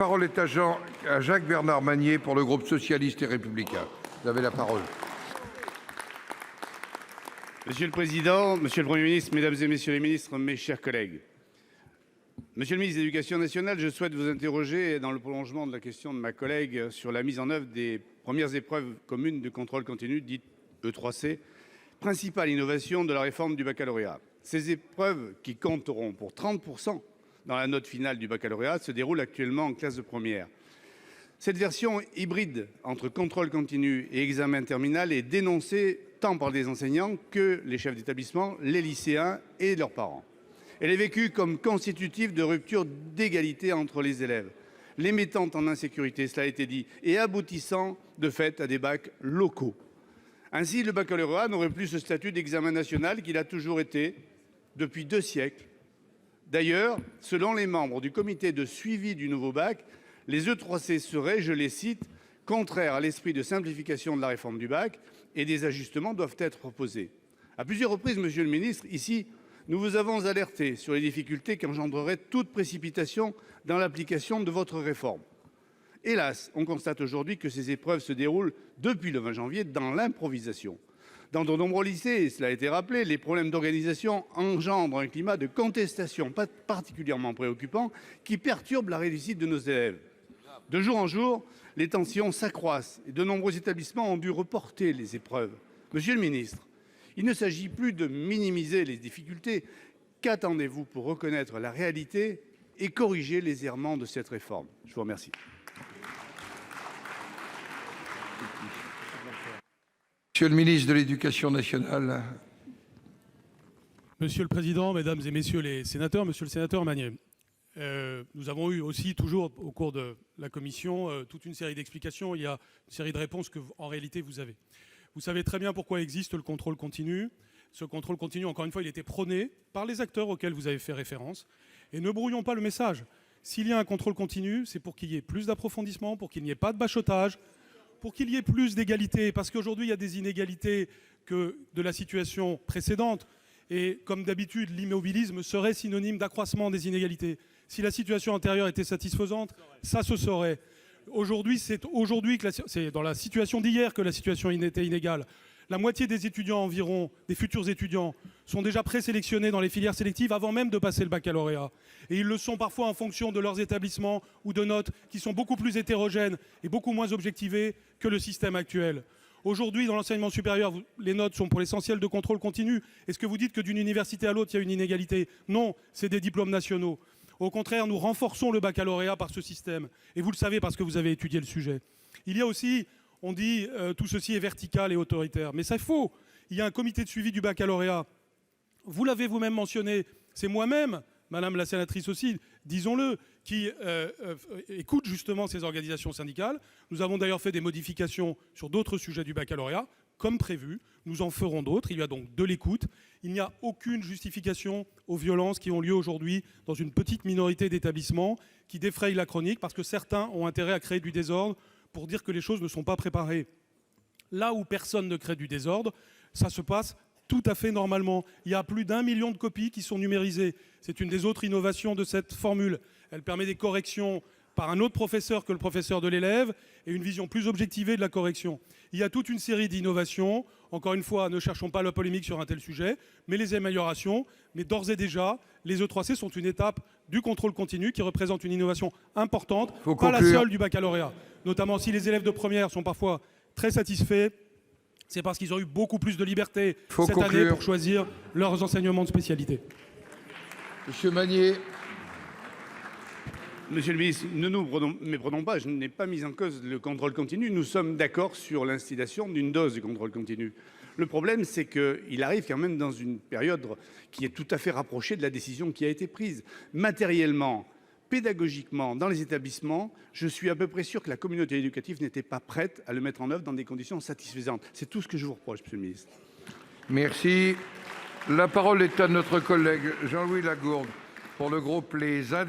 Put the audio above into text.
La parole est à Jacques-Bernard Magner pour le groupe socialiste et républicain. Vous avez la parole. Monsieur le Président, Monsieur le Premier ministre, Mesdames et Messieurs les ministres, mes chers collègues. Monsieur le ministre de l'Éducation nationale, je souhaite vous interroger, dans le prolongement de la question de ma collègue, sur la mise en œuvre des premières épreuves communes de contrôle continu, dites E3C, principale innovation de la réforme du baccalauréat. Ces épreuves, qui compteront pour 30% dans la note finale du baccalauréat, se déroulent actuellement en classe de première. Cette version hybride entre contrôle continu et examen terminal est dénoncée tant par les enseignants que les chefs d'établissement, les lycéens et leurs parents. Elle est vécue comme constitutive de rupture d'égalité entre les élèves, les mettant en insécurité, cela a été dit, et aboutissant de fait à des bacs locaux. Ainsi, le baccalauréat n'aurait plus ce statut d'examen national qu'il a toujours été depuis 2 siècles. D'ailleurs, selon les membres du comité de suivi du nouveau bac, les E3C seraient, je les cite, contraires à l'esprit de simplification de la réforme du bac et des ajustements doivent être proposés. À plusieurs reprises, Monsieur le ministre, ici, nous vous avons alerté sur les difficultés qu'engendrerait toute précipitation dans l'application de votre réforme. Hélas, on constate aujourd'hui que ces épreuves se déroulent depuis le 20 janvier dans l'improvisation. Dans de nombreux lycées, et cela a été rappelé, les problèmes d'organisation engendrent un climat de contestation particulièrement préoccupant qui perturbe la réussite de nos élèves. De jour en jour, les tensions s'accroissent et de nombreux établissements ont dû reporter les épreuves. Monsieur le ministre, il ne s'agit plus de minimiser les difficultés. Qu'attendez-vous pour reconnaître la réalité et corriger les errements de cette réforme? Je vous remercie. Monsieur le ministre de l'Éducation nationale. Monsieur le Président, Mesdames et Messieurs les sénateurs, Monsieur le sénateur Magner, nous avons eu aussi toujours au cours de la commission toute une série d'explications. Il y a une série de réponses que en réalité vous avez. Vous savez très bien pourquoi existe le contrôle continu. Ce contrôle continu, encore une fois, il était prôné par les acteurs auxquels vous avez fait référence. Et ne brouillons pas le message. S'il y a un contrôle continu, c'est pour qu'il y ait plus d'approfondissement, pour qu'il n'y ait pas de bachotage, pour qu'il y ait plus d'égalité, parce qu'aujourd'hui, il y a des inégalités que de la situation précédente. Et comme d'habitude, l'immobilisme serait synonyme d'accroissement des inégalités. Si la situation antérieure était satisfaisante, ça se saurait. Aujourd'hui, c'est dans la situation d'hier que la situation était inégale. La moitié des étudiants environ, des futurs étudiants, sont déjà présélectionnés dans les filières sélectives avant même de passer le baccalauréat. Et ils le sont parfois en fonction de leurs établissements ou de notes qui sont beaucoup plus hétérogènes et beaucoup moins objectivées que le système actuel. Aujourd'hui, dans l'enseignement supérieur, les notes sont pour l'essentiel de contrôle continu. Est-ce que vous dites que d'une université à l'autre, il y a une inégalité? Non, c'est des diplômes nationaux. Au contraire, nous renforçons le baccalauréat par ce système. Et vous le savez parce que vous avez étudié le sujet. Il y a aussi, on dit, tout ceci est vertical et autoritaire. Mais c'est faux. Il y a un comité de suivi du baccalauréat. Vous l'avez vous-même mentionné. C'est moi-même, Madame la sénatrice aussi, disons-le, qui écoute justement ces organisations syndicales. Nous avons d'ailleurs fait des modifications sur d'autres sujets du baccalauréat, comme prévu. Nous en ferons d'autres. Il y a donc de l'écoute. Il n'y a aucune justification aux violences qui ont lieu aujourd'hui dans une petite minorité d'établissements qui défrayent la chronique parce que certains ont intérêt à créer du désordre pour dire que les choses ne sont pas préparées. Là où personne ne crée du désordre, ça se passe tout à fait normalement. Il y a plus d'1 million de copies qui sont numérisées. C'est une des autres innovations de cette formule. Elle permet des corrections par un autre professeur que le professeur de l'élève et une vision plus objectivée de la correction. Il y a toute une série d'innovations. Encore une fois, ne cherchons pas la polémique sur un tel sujet, mais les améliorations. Mais d'ores et déjà, les E3C sont une étape du contrôle continu qui représente une innovation importante, pas la seule du baccalauréat. Notamment si les élèves de première sont parfois très satisfaits, c'est parce qu'ils ont eu beaucoup plus de liberté cette année pour choisir leurs enseignements de spécialité. Monsieur Magner. Monsieur le ministre, ne nous méprenons pas, je n'ai pas mis en cause le contrôle continu. Nous sommes d'accord sur l'instillation d'une dose de contrôle continu. Le problème, c'est qu'il arrive quand même dans une période qui est tout à fait rapprochée de la décision qui a été prise. Matériellement, pédagogiquement, dans les établissements, je suis à peu près sûr que la communauté éducative n'était pas prête à le mettre en œuvre dans des conditions satisfaisantes. C'est tout ce que je vous reproche, Monsieur le ministre. Merci. La parole est à notre collègue Jean-Louis Lagourgue pour le groupe Les Indépendants.